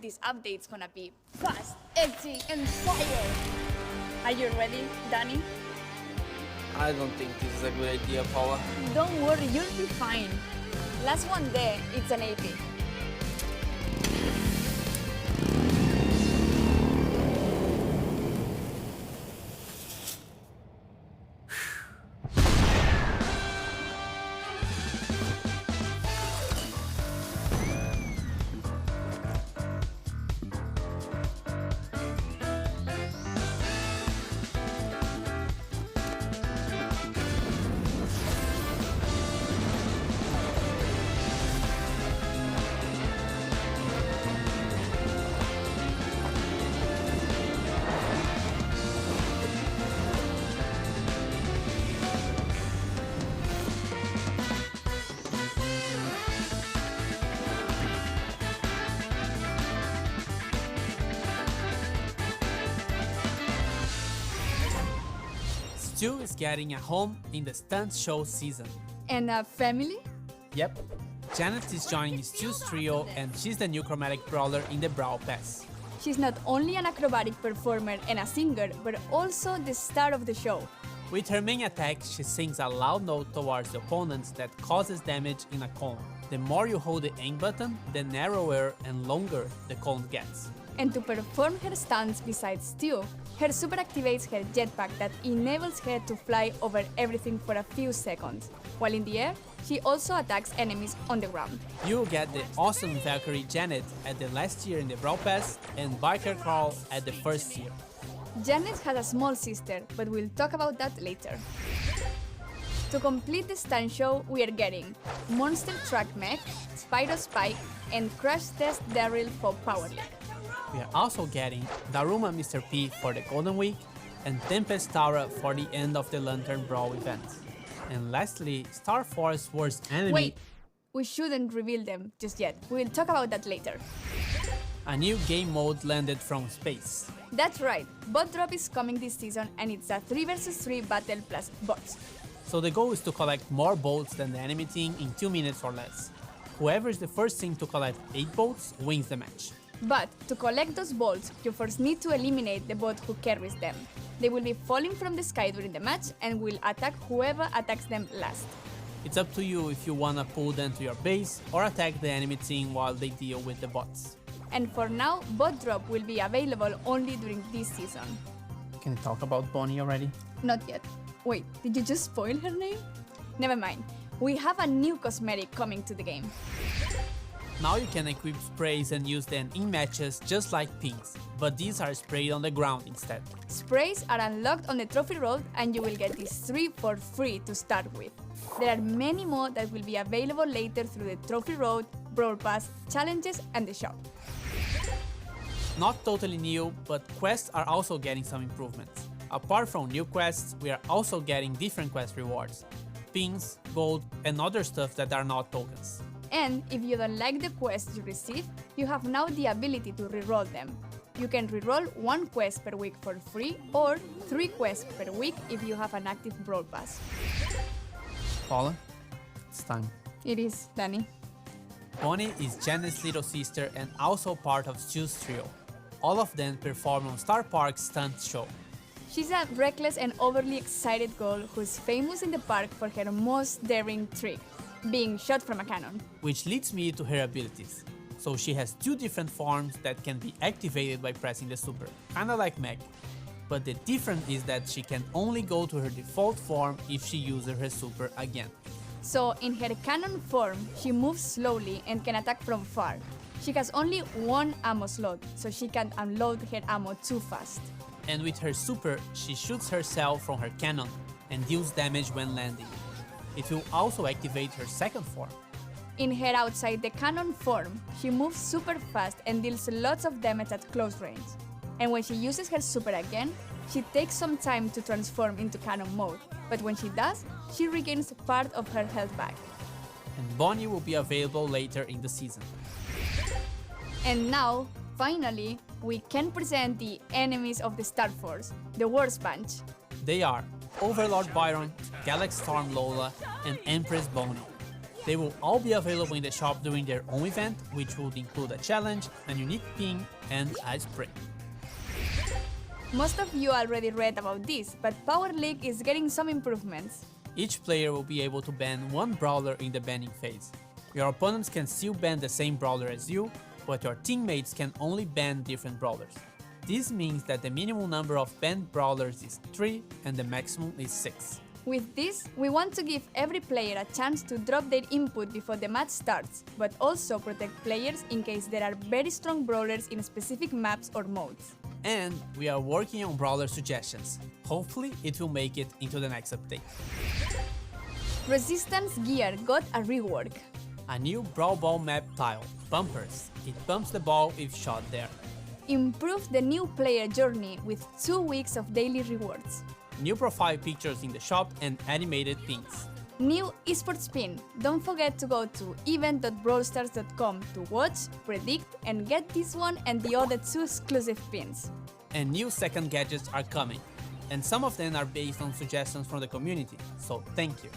This update's gonna be fast, edgy, and fire! Are you ready, Danny? I don't think this is a good idea, Paula. Don't worry, you'll be fine. Last one there, it's an AP. Stu is getting a home in the stunt show season. And a family? Yep. Janet is joining Stu's trio and she's the new chromatic brawler in the Brawl Pass. She's not only an acrobatic performer and a singer, but also the star of the show. With her main attack, she sings a loud note towards the opponents that causes damage in a cone. The more you hold the aim button, the narrower and longer the cone gets. And to perform her stunts besides Stu, her super activates her jetpack that enables her to fly over everything for a few seconds. While in the air, she also attacks enemies on the ground. You get the awesome Valkyrie Janet at the last tier in the Brawl Pass and Biker Carl at the first tier. Janet has a small sister, but we'll talk about that later. To complete the stunt show, we are getting Monster Truck Mech, Spyro Spike, and Crash Test Daryl for Power League. We are also getting Daruma Mr. P for the Golden Week and Tempest Tara for the end of the Lantern Brawl event. And lastly, Star Force Worst Enemy. Wait, we shouldn't reveal them just yet. We'll talk about that later. A new game mode landed from space. That's right, Bot Drop is coming this season and it's a 3 vs 3 battle plus bots. So the goal is to collect more bolts than the enemy team in 2 minutes or less. Whoever is the first team to collect 8 bolts wins the match. But to collect those bolts, you first need to eliminate the bot who carries them. They will be falling from the sky during the match and will attack whoever attacks them last. It's up to you if you wanna pull them to your base or attack the enemy team while they deal with the bots. And for now, Bot Drop will be available only during this season. Can you talk about Bonnie already? Not yet. Wait, did you just spoil her name? Never mind. We have a new cosmetic coming to the game. Now you can equip sprays and use them in matches just like pins, but these are sprayed on the ground instead. Sprays are unlocked on the trophy road and you will get these 3 for free to start with. There are many more that will be available later through the trophy road, Brawl Pass, challenges and the shop. Not totally new, but quests are also getting some improvements. Apart from new quests, we are also getting different quest rewards. Pins, gold, and other stuff that are not tokens. And if you don't like the quests you receive, you have now the ability to reroll them. You can reroll 1 quest per week for free or 3 quests per week if you have an active Brawl Pass. Paula, it's time. It is, Danny. Bonnie is Janet's little sister and also part of Stu's trio. All of them perform on Star Park's stunt show. She's a reckless and overly excited girl who's famous in the park for her most daring trick, being shot from a cannon. Which leads me to her abilities. So she has 2 different forms that can be activated by pressing the super, kinda like Meg. But the difference is that she can only go to her default form if she uses her super again. So in her cannon form, she moves slowly and can attack from far. She has only 1 ammo slot, so she can't unload her ammo too fast. And with her super, she shoots herself from her cannon and deals damage when landing. It will also activate her second form. In her outside the cannon form, she moves super fast and deals lots of damage at close range. And when she uses her super again, she takes some time to transform into cannon mode, but when she does, she regains part of her health back. And Bonnie will be available later in the season. And now, finally, we can present the enemies of the Star Force, the Worst Bunch. They are Overlord Byron, Galaxy Storm Lola, and Empress Bonnie. They will all be available in the shop during their own event, which would include a challenge, a unique pin, and a spring. Most of you already read about this, but Power League is getting some improvements. Each player will be able to ban one brawler in the banning phase. Your opponents can still ban the same brawler as you, but your teammates can only ban different brawlers. This means that the minimum number of banned brawlers is 3 and the maximum is 6. With this, we want to give every player a chance to drop their input before the match starts, but also protect players in case there are very strong brawlers in specific maps or modes. And we are working on brawler suggestions. Hopefully it will make it into the next update. Resistance gear got a rework. A new Brawl Ball map tile, Bumpers. It bumps the ball if shot there. Improved the new player journey with 2 weeks of daily rewards. New profile pictures in the shop and animated pins. New esports pin. Don't forget to go to event.brawlstars.com to watch, predict, and get this one and the other 2 exclusive pins. And new second gadgets are coming. And some of them are based on suggestions from the community, so thank you.